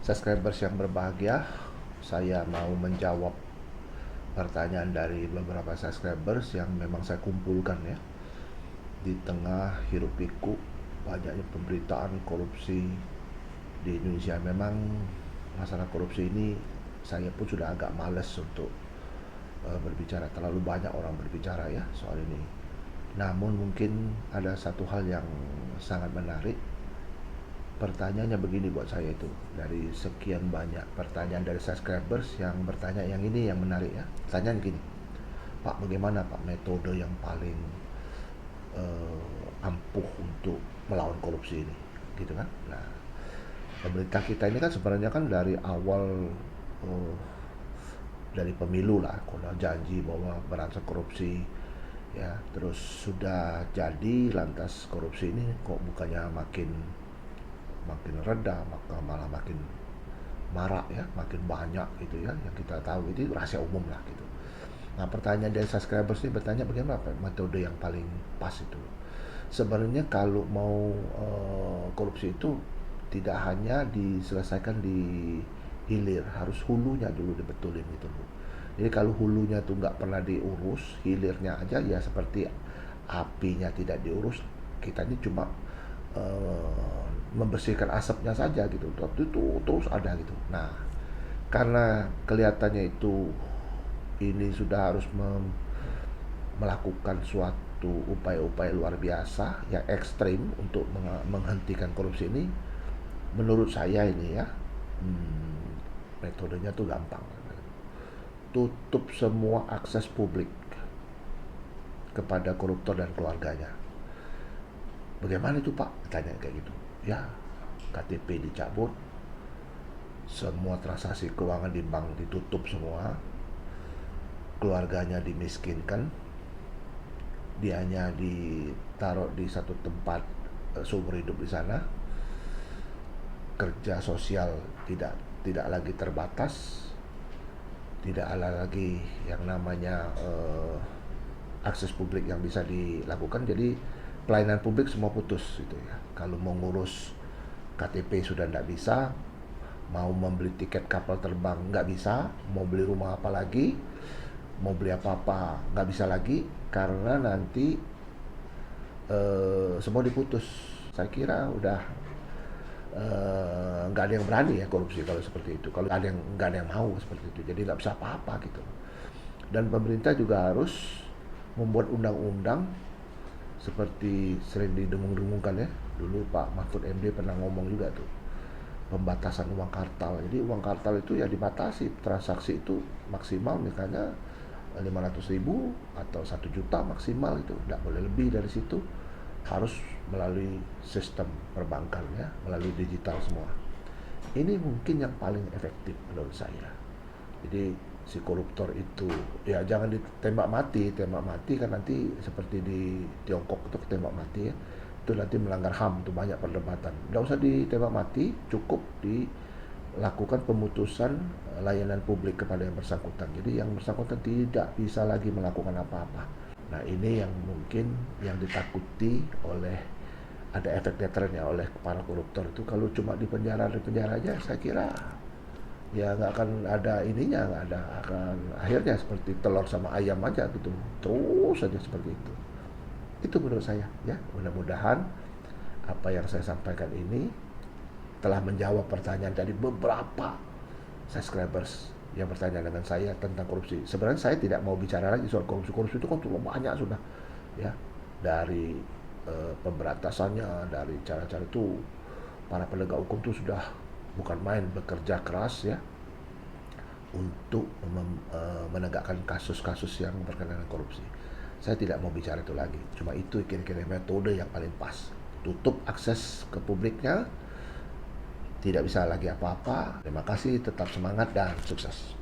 Subscribers yang berbahagia, saya mau menjawab pertanyaan dari beberapa subscribers yang memang saya kumpulkan ya. Di tengah hiruk pikuk banyaknya pemberitaan korupsi di Indonesia, memang masalah korupsi ini saya pun sudah agak males untuk berbicara. Terlalu banyak orang berbicara ya soal ini. Namun mungkin ada satu hal yang sangat menarik. Pertanyaannya begini buat saya itu, dari sekian banyak pertanyaan dari subscribers yang bertanya yang ini yang menarik ya. Pertanyaan gini, Pak, bagaimana Pak metode yang paling ampuh untuk melawan korupsi ini, gitu kan? Nah, pemerintah kita ini kan sebenarnya kan dari awal uh, dari pemilu lah, kalau janji bahwa berantas korupsi ya, terus sudah jadi lantas korupsi ini kok bukannya makin makin reda, maka malah makin marak ya, makin banyak gitu ya, yang kita tahu itu rahasia umum lah gitu. Nah, pertanyaan dari subscribers ini bertanya bagaimana metode yang paling pas itu. Sebenarnya kalau mau korupsi itu tidak hanya diselesaikan di hilir, harus hulunya dulu dibetulin gitu loh. Jadi kalau hulunya tuh nggak pernah diurus, hilirnya aja ya seperti apinya tidak diurus, kita ini cuma membersihkan asapnya saja gitu, tapi itu terus ada gitu. Nah, karena kelihatannya itu ini sudah harus melakukan suatu upaya-upaya luar biasa yang ekstrim untuk menghentikan korupsi ini. Menurut saya ini ya, metodenya tuh gampang. Tutup semua akses publik kepada koruptor dan keluarganya. Bagaimana itu Pak? Tanya kayak gitu. Ya, KTP dicabut, semua transaksi keuangan di bank ditutup semua, keluarganya dimiskinkan, dia hanya ditaruh di satu tempat seumur hidup di sana, kerja sosial tidak lagi terbatas, tidak ada lagi yang namanya akses publik yang bisa dilakukan. Jadi pelayanan publik semua putus gitu ya. Kalau mau ngurus KTP sudah tidak bisa, mau membeli tiket kapal terbang nggak bisa, mau beli rumah apa lagi, mau beli apa-apa nggak bisa lagi, karena nanti semua diputus. Saya kira udah nggak ada yang berani ya korupsi kalau seperti itu. Kalau nggak ada yang mau seperti itu, jadi nggak bisa apa-apa gitu. Dan pemerintah juga harus membuat undang-undang seperti sering didengung-dengungkan ya. Dulu Pak Mahfud MD pernah ngomong juga tuh, pembatasan uang kartal. Jadi uang kartal itu ya dibatasi, transaksi itu maksimal misalnya 500.000 atau 1 juta maksimal, itu tidak boleh lebih dari situ, harus melalui sistem perbankan ya, melalui digital semua. Ini mungkin yang paling efektif menurut saya. Jadi si koruptor itu ya jangan ditembak mati kan nanti seperti di Tiongkok itu tembak mati ya, itu nanti melanggar HAM, itu banyak perdebatan. Nggak usah ditembak mati, cukup dilakukan pemutusan layanan publik kepada yang bersangkutan. Jadi yang bersangkutan tidak bisa lagi melakukan apa-apa. Nah, ini yang mungkin yang ditakuti oleh, ada efek deterennya oleh para koruptor itu. Kalau cuma di penjara aja, saya kira ya nggak akan ada ininya, nggak ada akan akhirnya seperti telur sama ayam aja gitu, terus saja seperti itu menurut saya ya. Mudah-mudahan apa yang saya sampaikan ini telah menjawab pertanyaan dari beberapa subscribers yang bertanya dengan saya tentang korupsi. Sebenarnya saya tidak mau bicara lagi soal korupsi. Korupsi itu kan terlalu banyak sudah ya, dari pemberantasannya, dari cara-cara itu para penegak hukum itu sudah bukan main bekerja keras ya untuk menegakkan kasus-kasus yang berkenaan dengan korupsi. Saya tidak mau bicara itu lagi. Cuma itu kira-kira metode yang paling pas. Tutup akses ke publiknya, tidak bisa lagi apa-apa. Terima kasih, tetap semangat dan sukses.